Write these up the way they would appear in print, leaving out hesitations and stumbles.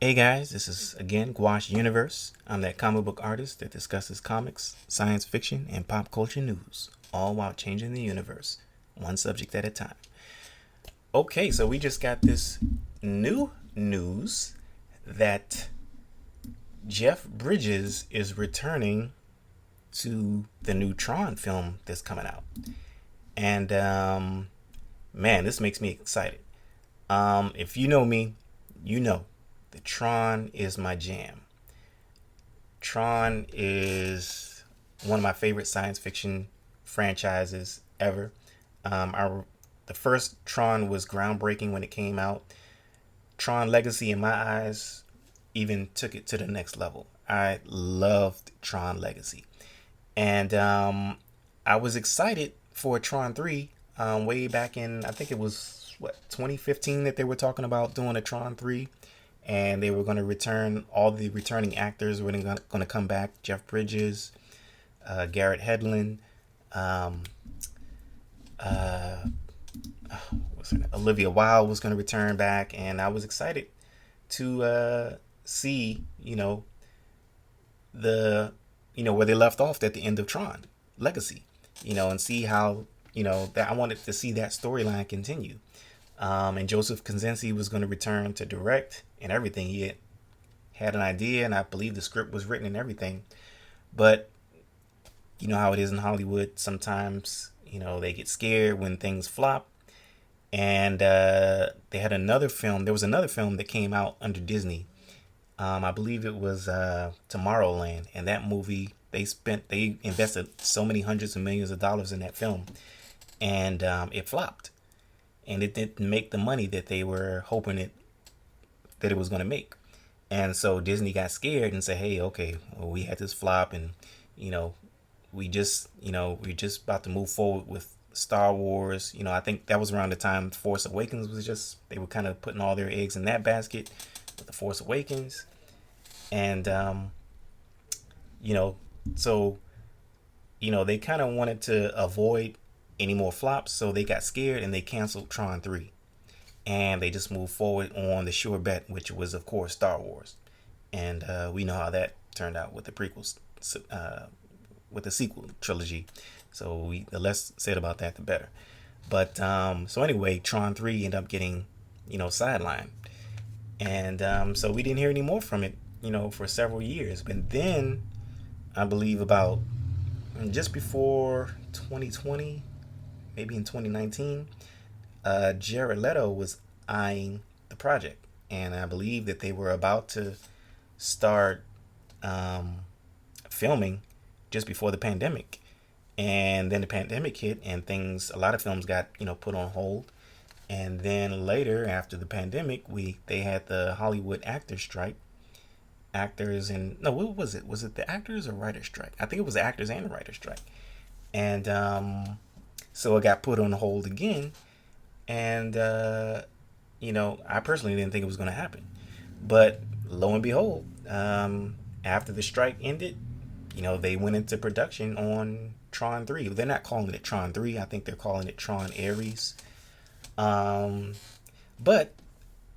Hey guys, this is again Gouache Universe. I'm that comic book artist that discusses comics, science fiction, and pop culture news, all while changing the universe, one subject at a time. Okay, so we just got this new news that Jeff Bridges is returning to the new Tron film that's coming out. And man, this makes me excited. If you know me, you know that Tron is my jam. Tron is one of my favorite science fiction franchises ever. The first Tron was groundbreaking when it came out. Tron Legacy, in my eyes, even took it to the next level. I loved Tron Legacy. And I was excited for Tron 3 way back in, I think it was, 2015 that they were talking about doing a Tron 3. And they were going to return, all the returning actors were going to come back. Jeff Bridges, Garrett Hedlund, um, uh, what's her name? Olivia Wilde was going to return back. And I was excited to see, the, where they left off at the end of Tron Legacy, and see how, that I wanted to see that storyline continue. And Joseph Kosinski was going to return to direct and everything. He had an idea, and I believe the script was written and everything. But you know how it is in Hollywood. Sometimes they get scared when things flop. And they had another film. There was another film that came out under Disney. I believe it was Tomorrowland, and that movie they invested so many hundreds of millions of dollars in that film, and it flopped, and it didn't make the money that they were hoping that it was going to make. And so Disney got scared and said, "Hey, okay, well, we had this flop, and you know, we're just about to move forward with Star Wars." I think that was around the time Force Awakens was just they were kind of putting all their eggs in that basket with the Force Awakens, and you know, so they kind of wanted to avoid any more flops, so they got scared and they canceled Tron 3, and they just moved forward on the sure bet, which was of course Star Wars. And we know how that turned out with the prequels, with the sequel trilogy. So the less said about that, the better. But so anyway, Tron 3 ended up getting sidelined, and so we didn't hear any more from it for several years. But then I believe about just before 2020, maybe in 2019, Jared Leto was eyeing the project, and I believe that they were about to start um, filming just before the pandemic. And then the pandemic hit, and a lot of films got put on hold. And then later, after the pandemic, they had the Hollywood actors strike. Actors and no, what was it? Was it the actors or writers strike? I think it was the actors and the writers strike. And so it got put on hold again. And I personally didn't think it was going to happen, but lo and behold, after the strike ended, they went into production on Tron 3. They're not calling it Tron 3. I think they're calling it Tron Ares. Um, but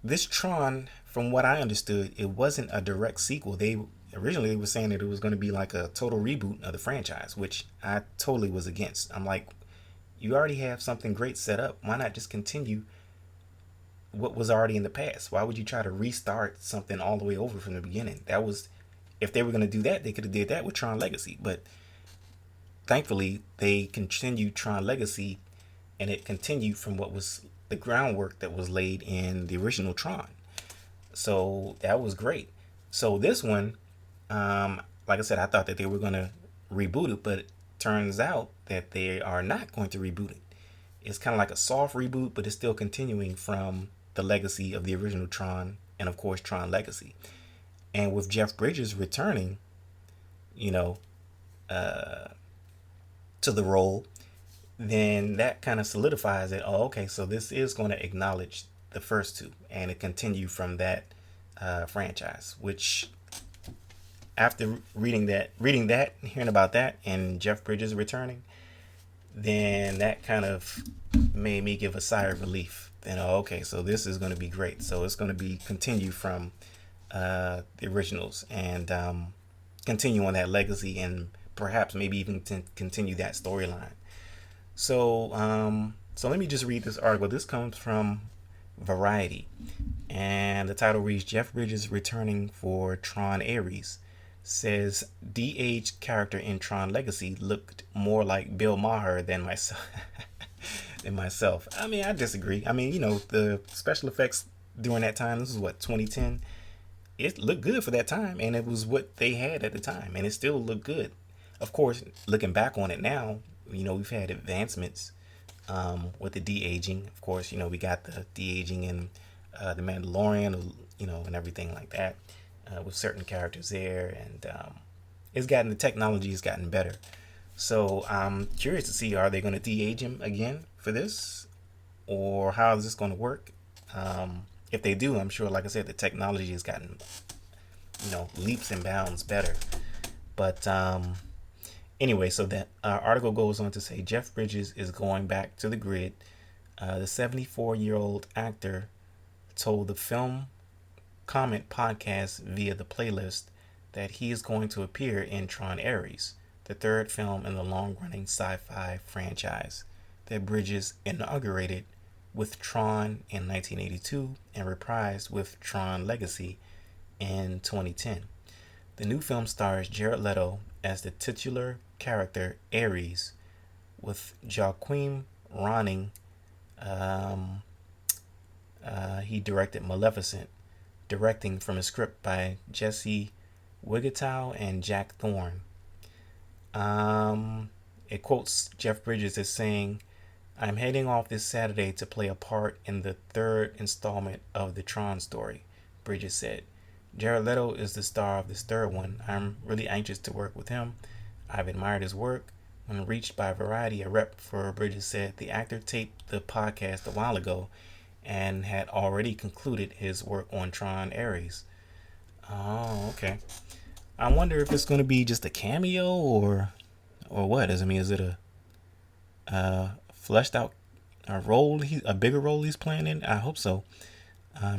this Tron, from what I understood, it wasn't a direct sequel. They originally were saying that it was going to be like a total reboot of the franchise, which I totally was against. I'm like, you already have something great set up. Why not just continue what was already in the past? Why would you try to restart something all the way over from the beginning? That was, if they were going to do that, they could have did that with Tron Legacy. But thankfully, they continued Tron Legacy, and it continued from what was the groundwork that was laid in the original Tron. So that was great. So this one, like I said, I thought that they were going to reboot it, but it turns out that they are not going to reboot it. It's kind of like a soft reboot, but it's still continuing from the legacy of the original Tron, and of course Tron Legacy. And with Jeff Bridges returning, you know, uh, to the role, then that kind of solidifies it. Oh, okay, so this is going to acknowledge the first two, and it continue from that franchise. Which, after reading that, hearing about that, and Jeff Bridges returning, then that kind of made me give a sigh of relief. Then, oh, okay, so this is going to be great. So it's going to be continue from the originals and continue on that legacy and perhaps maybe even continue that storyline. So let me just read this article. This comes from Variety, and the title reads: Jeff Bridges returning for Tron Ares. Says de-aged character in Tron Legacy looked more like Bill Maher than myself. than myself. I mean, I disagree. I mean, the special effects during that time. This is what, 2010. It looked good for that time, and it was what they had at the time, and it still looked good. Of course, looking back on it now, we've had advancements with the de-aging. Of course, we got the de-aging in the Mandalorian, and everything like that, with certain characters there, and the technology has gotten better. So I'm curious to see, are they going to de-age him again for this, or how is this going to work? If they do, I'm sure, like I said, the technology has gotten, leaps and bounds better. But anyway, so that article goes on to say Jeff Bridges is going back to the grid. The 74-year-old actor told the Film Comment podcast via the playlist that he is going to appear in Tron Ares, the third film in the long-running sci-fi franchise that Bridges inaugurated with Tron in 1982 and reprised with Tron Legacy in 2010. The new film stars Jared Leto as the titular character Ares, with Joaquin Ronning. He directed Maleficent, directing from a script by Jesse Wigatow and Jack Thorne. It quotes Jeff Bridges as saying, "I'm heading off this Saturday to play a part in the third installment of the Tron story," Bridges said. "Jared Leto is the star of this third one. I'm really anxious to work with him. I've admired his work." When reached by Variety, a rep for Bridges said the actor taped the podcast a while ago and had already concluded his work on Tron Ares. Oh, okay. I wonder if it's going to be just a cameo or what? Is it a fleshed out a bigger role he's playing in? I hope so,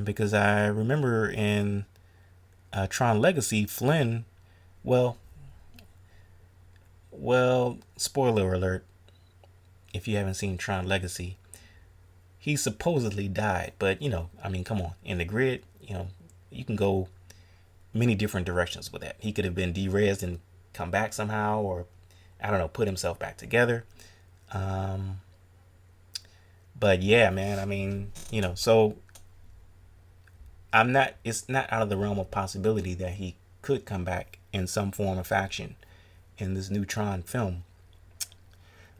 because I remember in Tron Legacy, Flynn. Well, spoiler alert. If you haven't seen Tron Legacy, he supposedly died, but come on. In the grid, you can go many different directions with that. He could have been de-resed and come back somehow, or I don't know, put himself back together. But yeah, man, so it's not out of the realm of possibility that he could come back in some form or faction in this new Tron film.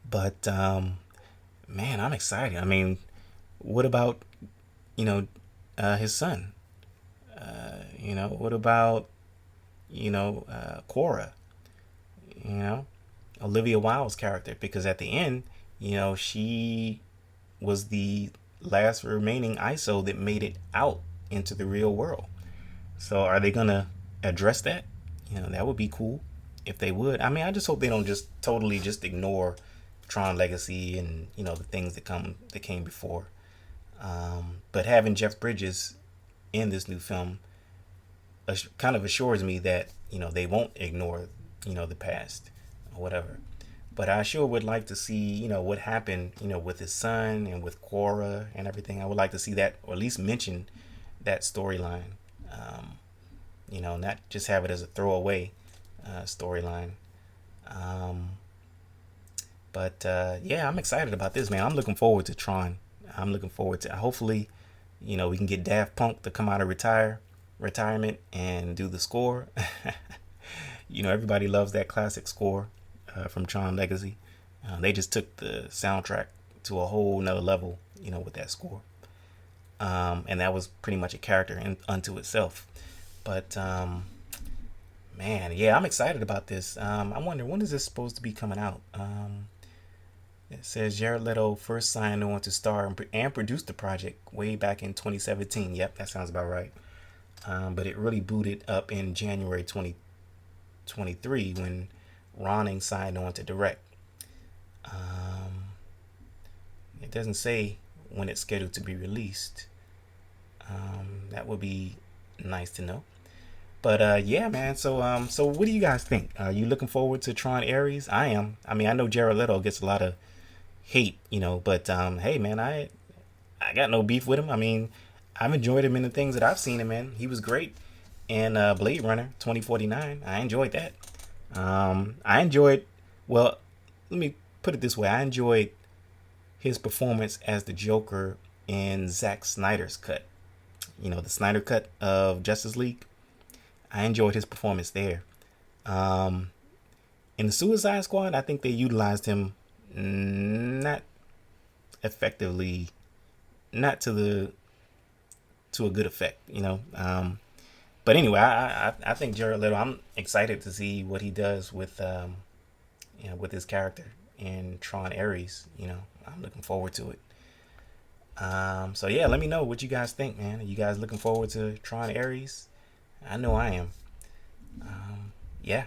But man, I'm excited. What about his son? What about Cora? Olivia Wilde's character, because at the end, she was the last remaining ISO that made it out into the real world. So are they gonna address that? That would be cool if they would. I just hope they don't just totally just ignore Tron Legacy and the things that came before. But having Jeff Bridges in this new film kind of assures me that they won't ignore the past or whatever. But I sure would like to see what happened with his son and with Cora and everything. I would like to see that, or at least mention that storyline. Not just have it as a throwaway storyline. But yeah, I'm excited about this, man. I'm looking forward to Tron. I'm looking forward to, hopefully, we can get Daft Punk to come out of retirement and do the score. Everybody loves that classic score from Tron Legacy. They just took the soundtrack to a whole nother level, with that score. And that was pretty much a character unto itself. But man, yeah, I'm excited about this. I wonder, when is this supposed to be coming out? It says Jared Leto first signed on to star and produce the project way back in 2017. Yep, that sounds about right. But it really booted up in January 2023 when Ronning signed on to direct. It doesn't say when it's scheduled to be released. That would be nice to know. But yeah, man. So what do you guys think? Are you looking forward to Tron Ares? I am. I mean, I know Jared Leto gets a lot of hate, but hey, man, I got no beef with him. I mean, I've enjoyed him in the things that I've seen him in. He was great in Blade Runner 2049. I enjoyed that. I enjoyed. Well, let me put it this way. I enjoyed his performance as the Joker in Zack Snyder's cut. The Snyder cut of Justice League. I enjoyed his performance there. Um, in the Suicide Squad, I think they utilized him not effectively, not to a good effect. But anyway, I think Jared Leto. I'm excited to see what he does with his character in Tron Ares. I'm looking forward to it. So yeah, let me know what you guys think, man. Are you guys looking forward to Tron Ares? I know I am. Yeah.